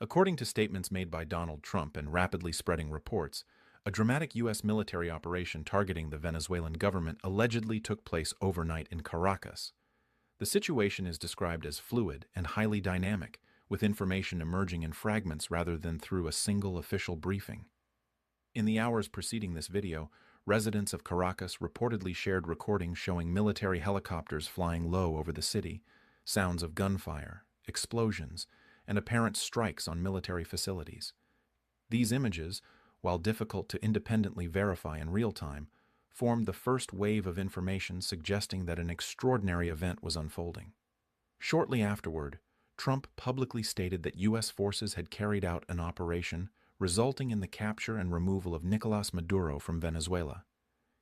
According to statements made by Donald Trump and rapidly spreading reports, a dramatic U.S. military operation targeting the Venezuelan government allegedly took place overnight in Caracas. The situation is described as fluid and highly dynamic, with information emerging in fragments rather than through a single official briefing. In the hours preceding this video, residents of Caracas reportedly shared recordings showing military helicopters flying low over the city, sounds of gunfire, explosions, and apparent strikes on military facilities. These images, while difficult to independently verify in real time, formed the first wave of information suggesting that an extraordinary event was unfolding. Shortly afterward, Trump publicly stated that U.S. forces had carried out an operation resulting in the capture and removal of Nicolás Maduro from Venezuela.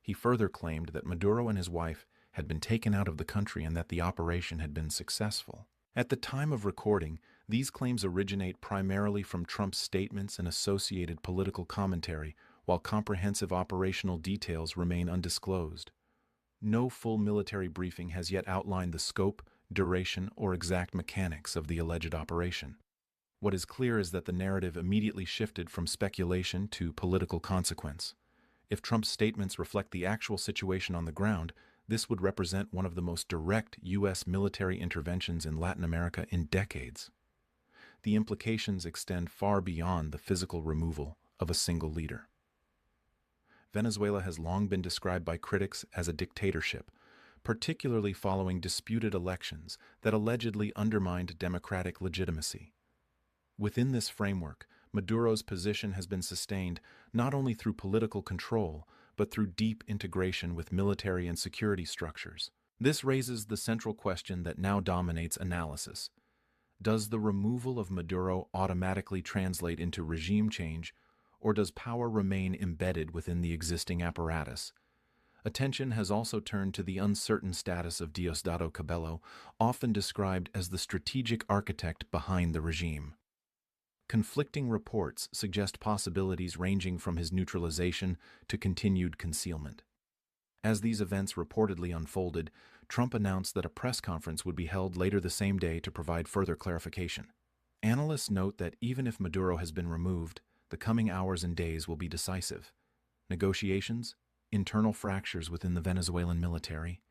He further claimed that Maduro and his wife had been taken out of the country and that the operation had been successful. At the time of recording, these claims originate primarily from Trump's statements and associated political commentary, while comprehensive operational details remain undisclosed. No full military briefing has yet outlined the scope, duration, or exact mechanics of the alleged operation. What is clear is that the narrative immediately shifted from speculation to political consequence. If Trump's statements reflect the actual situation on the ground, this would represent one of the most direct U.S. military interventions in Latin America in decades. The implications extend far beyond the physical removal of a single leader. Venezuela has long been described by critics as a dictatorship, particularly following disputed elections that allegedly undermined democratic legitimacy. Within this framework, Maduro's position has been sustained not only through political control, but through deep integration with military and security structures. This raises the central question that now dominates analysis. Does the removal of Maduro automatically translate into regime change, or does power remain embedded within the existing apparatus? Attention has also turned to the uncertain status of Diosdado Cabello, often described as the strategic architect behind the regime. Conflicting reports suggest possibilities ranging from his neutralization to continued concealment. As these events reportedly unfolded, Trump announced that a press conference would be held later the same day to provide further clarification. Analysts note that even if Maduro has been removed, the coming hours and days will be decisive. Negotiations, internal fractures within the Venezuelan military,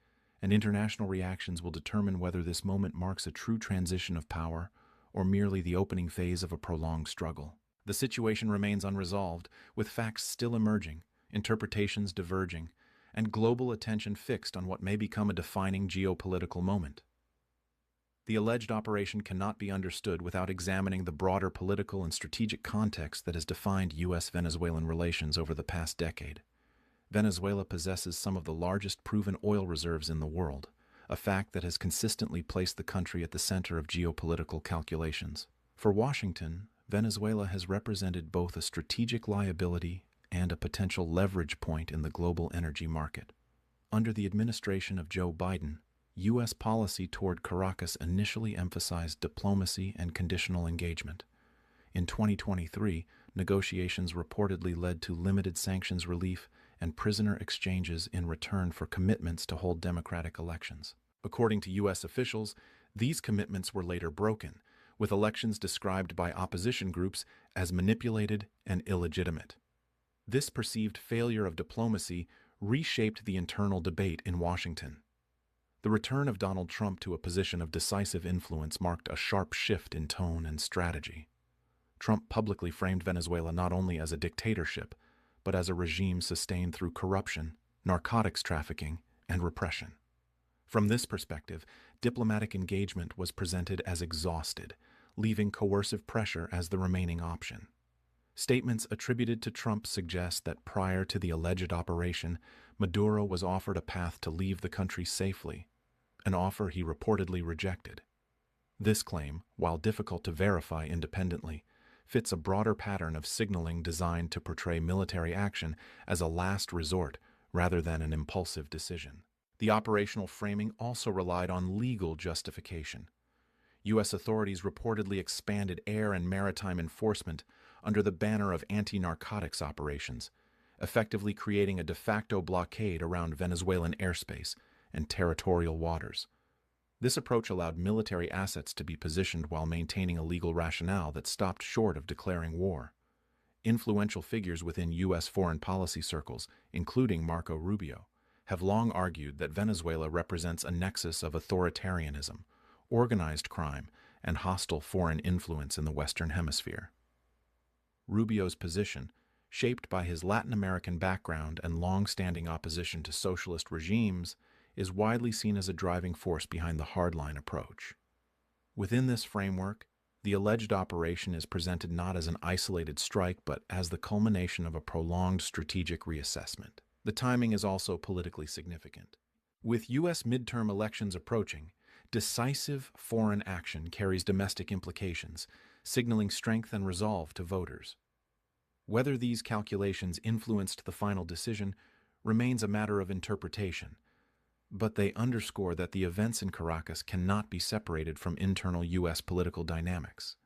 and international reactions will determine whether this moment marks a true transition of power or merely the opening phase of a prolonged struggle. The situation remains unresolved, with facts still emerging, interpretations diverging, and global attention fixed on what may become a defining geopolitical moment. The alleged operation cannot be understood without examining the broader political and strategic context that has defined U.S.-Venezuelan relations over the past decade. Venezuela possesses some of the largest proven oil reserves in the world, a fact that has consistently placed the country at the center of geopolitical calculations. For Washington, Venezuela has represented both a strategic liability and a potential leverage point in the global energy market. Under the administration of Joe Biden, U.S. policy toward Caracas initially emphasized diplomacy and conditional engagement. In 2023, negotiations reportedly led to limited sanctions relief and prisoner exchanges in return for commitments to hold democratic elections. According to U.S. officials, these commitments were later broken, with elections described by opposition groups as manipulated and illegitimate. This perceived failure of diplomacy reshaped the internal debate in Washington. The return of Donald Trump to a position of decisive influence marked a sharp shift in tone and strategy. Trump publicly framed Venezuela not only as a dictatorship, but as a regime sustained through corruption, narcotics trafficking, and repression. From this perspective, diplomatic engagement was presented as exhausted, leaving coercive pressure as the remaining option. Statements attributed to Trump suggest that prior to the alleged operation, Maduro was offered a path to leave the country safely, an offer he reportedly rejected. This claim, while difficult to verify independently, fits a broader pattern of signaling designed to portray military action as a last resort rather than an impulsive decision. The operational framing also relied on legal justification. U.S. authorities reportedly expanded air and maritime enforcement under the banner of anti-narcotics operations, effectively creating a de facto blockade around Venezuelan airspace and territorial waters. This approach allowed military assets to be positioned while maintaining a legal rationale that stopped short of declaring war. Influential figures within U.S. foreign policy circles, including Marco Rubio, have long argued that Venezuela represents a nexus of authoritarianism, organized crime, and hostile foreign influence in the Western Hemisphere. Rubio's position, shaped by his Latin American background and long-standing opposition to socialist regimes, is widely seen as a driving force behind the hardline approach. Within this framework, the alleged operation is presented not as an isolated strike but as the culmination of a prolonged strategic reassessment. The timing is also politically significant. With U.S. midterm elections approaching, decisive foreign action carries domestic implications, signaling strength and resolve to voters. Whether these calculations influenced the final decision remains a matter of interpretation, but they underscore that the events in Caracas cannot be separated from internal U.S. political dynamics.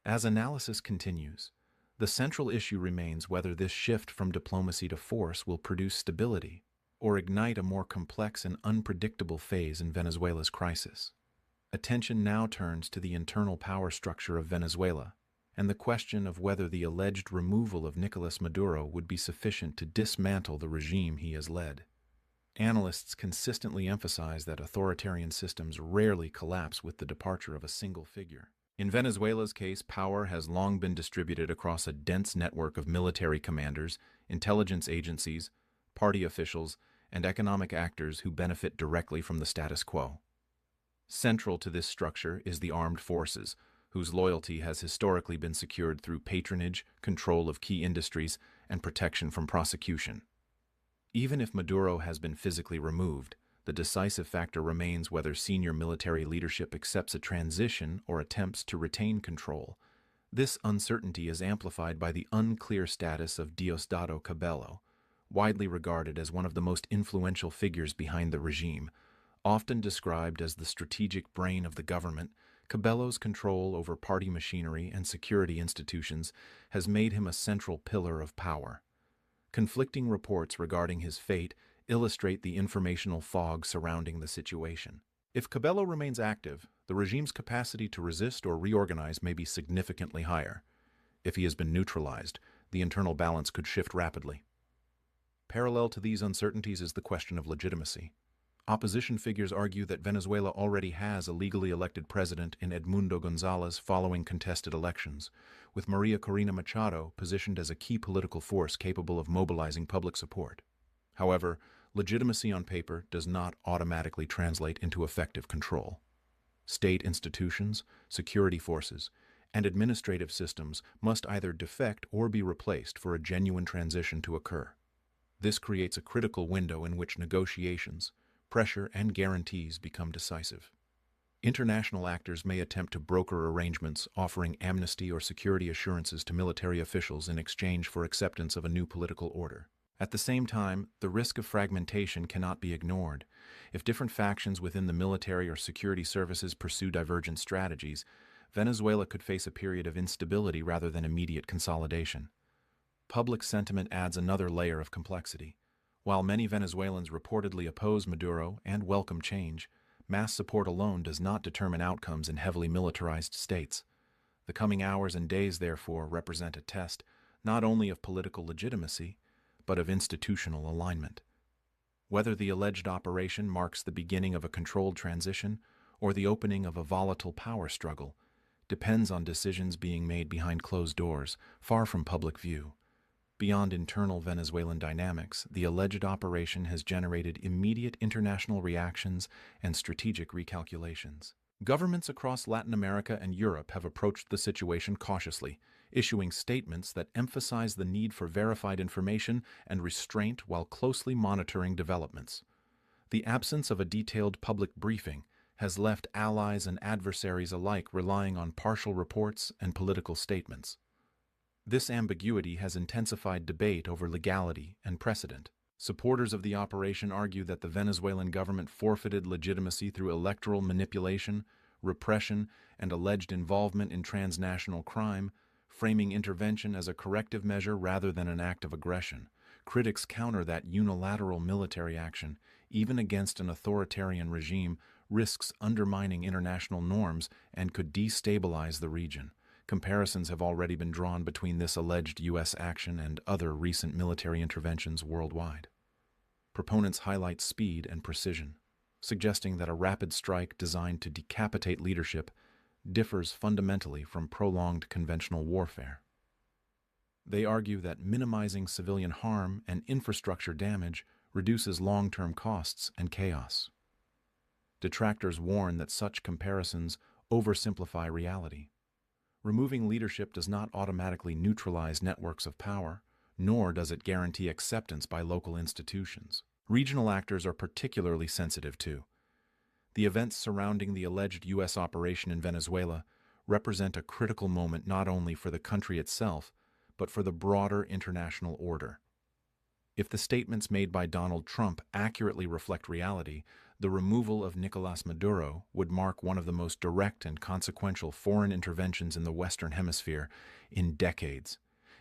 As analysis continues, the central issue remains whether this shift from diplomacy to force will produce stability or ignite a more complex and unpredictable phase in Venezuela's crisis. Attention now turns to the internal power structure of Venezuela and the question of whether the alleged removal of Nicolas Maduro would be sufficient to dismantle the regime he has led. Analysts consistently emphasize that authoritarian systems rarely collapse with the departure of a single figure. In Venezuela's case, power has long been distributed across a dense network of military commanders, intelligence agencies, party officials, and economic actors who benefit directly from the status quo. Central to this structure is the armed forces, whose loyalty has historically been secured through patronage, control of key industries, and protection from prosecution. Even if Maduro has been physically removed, the decisive factor remains whether senior military leadership accepts a transition or attempts to retain control. This uncertainty is amplified by the unclear status of Diosdado Cabello, widely regarded as one of the most influential figures behind the regime. Often described as the strategic brain of the government, Cabello's control over party machinery and security institutions has made him a central pillar of power. Conflicting reports regarding his fate illustrate the informational fog surrounding the situation. If Cabello remains active, the regime's capacity to resist or reorganize may be significantly higher. If he has been neutralized, the internal balance could shift rapidly. Parallel to these uncertainties is the question of legitimacy. Opposition figures argue that Venezuela already has a legally elected president in Edmundo Gonzalez following contested elections, with Maria Corina Machado positioned as a key political force capable of mobilizing public support. However, legitimacy on paper does not automatically translate into effective control. State institutions, security forces, and administrative systems must either defect or be replaced for a genuine transition to occur. This creates a critical window in which negotiations, pressure, and guarantees become decisive. International actors may attempt to broker arrangements offering amnesty or security assurances to military officials in exchange for acceptance of a new political order. At the same time, the risk of fragmentation cannot be ignored. If different factions within the military or security services pursue divergent strategies, Venezuela could face a period of instability rather than immediate consolidation. Public sentiment adds another layer of complexity. While many Venezuelans reportedly oppose Maduro and welcome change, mass support alone does not determine outcomes in heavily militarized states. The coming hours and days, therefore, represent a test not only of political legitimacy, but of institutional alignment. Whether the alleged operation marks the beginning of a controlled transition or the opening of a volatile power struggle depends on decisions being made behind closed doors, far from public view. Beyond internal Venezuelan dynamics, the alleged operation has generated immediate international reactions and strategic recalculations. Governments across Latin America and Europe have approached the situation cautiously, issuing statements that emphasize the need for verified information and restraint while closely monitoring developments. The absence of a detailed public briefing has left allies and adversaries alike relying on partial reports and political statements. This ambiguity has intensified debate over legality and precedent. Supporters of the operation argue that the Venezuelan government forfeited legitimacy through electoral manipulation, repression, and alleged involvement in transnational crime, framing intervention as a corrective measure rather than an act of aggression. Critics counter that unilateral military action, even against an authoritarian regime, risks undermining international norms and could destabilize the region. Comparisons have already been drawn between this alleged U.S. action and other recent military interventions worldwide. Proponents highlight speed and precision, suggesting that a rapid strike designed to decapitate leadership differs fundamentally from prolonged conventional warfare. They argue that minimizing civilian harm and infrastructure damage reduces long-term costs and chaos. Detractors warn that such comparisons oversimplify reality. Removing leadership does not automatically neutralize networks of power, nor does it guarantee acceptance by local institutions. Regional actors are particularly sensitive too. The events surrounding the alleged U.S. operation in Venezuela represent a critical moment not only for the country itself, but for the broader international order. If the statements made by Donald Trump accurately reflect reality, the removal of Nicolás Maduro would mark one of the most direct and consequential foreign interventions in the Western Hemisphere in decades.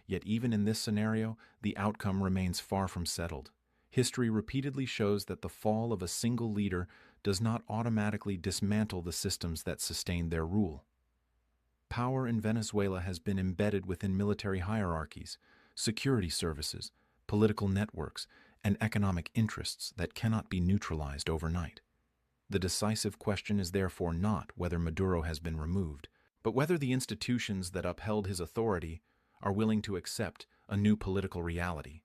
Yet even in this scenario, the outcome remains far from settled. History repeatedly shows that the fall of a single leader does not automatically dismantle the systems that sustain their rule. Power in Venezuela has been embedded within military hierarchies, security services, political networks, and economic interests that cannot be neutralized overnight. The decisive question is therefore not whether Maduro has been removed, but whether the institutions that upheld his authority are willing to accept a new political reality.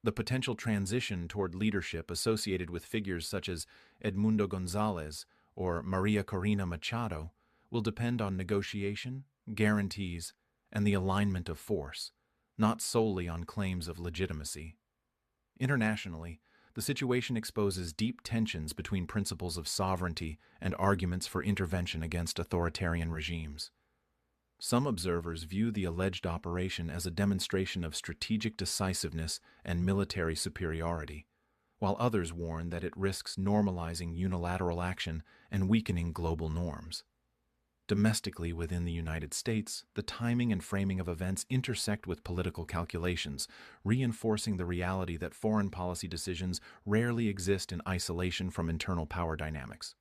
The potential transition toward leadership associated with figures such as Edmundo González or Maria Corina Machado will depend on negotiation, guarantees, and the alignment of force, not solely on claims of legitimacy. Internationally, the situation exposes deep tensions between principles of sovereignty and arguments for intervention against authoritarian regimes. Some observers view the alleged operation as a demonstration of strategic decisiveness and military superiority, while others warn that it risks normalizing unilateral action and weakening global norms. Domestically within the United States, the timing and framing of events intersect with political calculations, reinforcing the reality that foreign policy decisions rarely exist in isolation from internal power dynamics.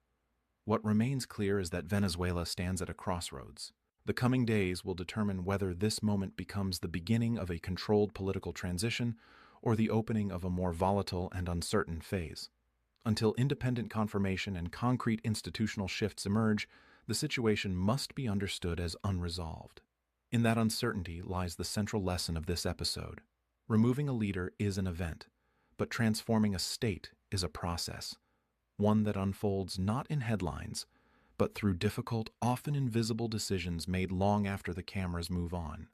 What remains clear is that Venezuela stands at a crossroads. The coming days will determine whether this moment becomes the beginning of a controlled political transition or the opening of a more volatile and uncertain phase. Until independent confirmation and concrete institutional shifts emerge, the situation must be understood as unresolved. In that uncertainty lies the central lesson of this episode. Removing a leader is an event, but transforming a state is a process, one that unfolds not in headlines, but through difficult, often invisible decisions made long after the cameras move on.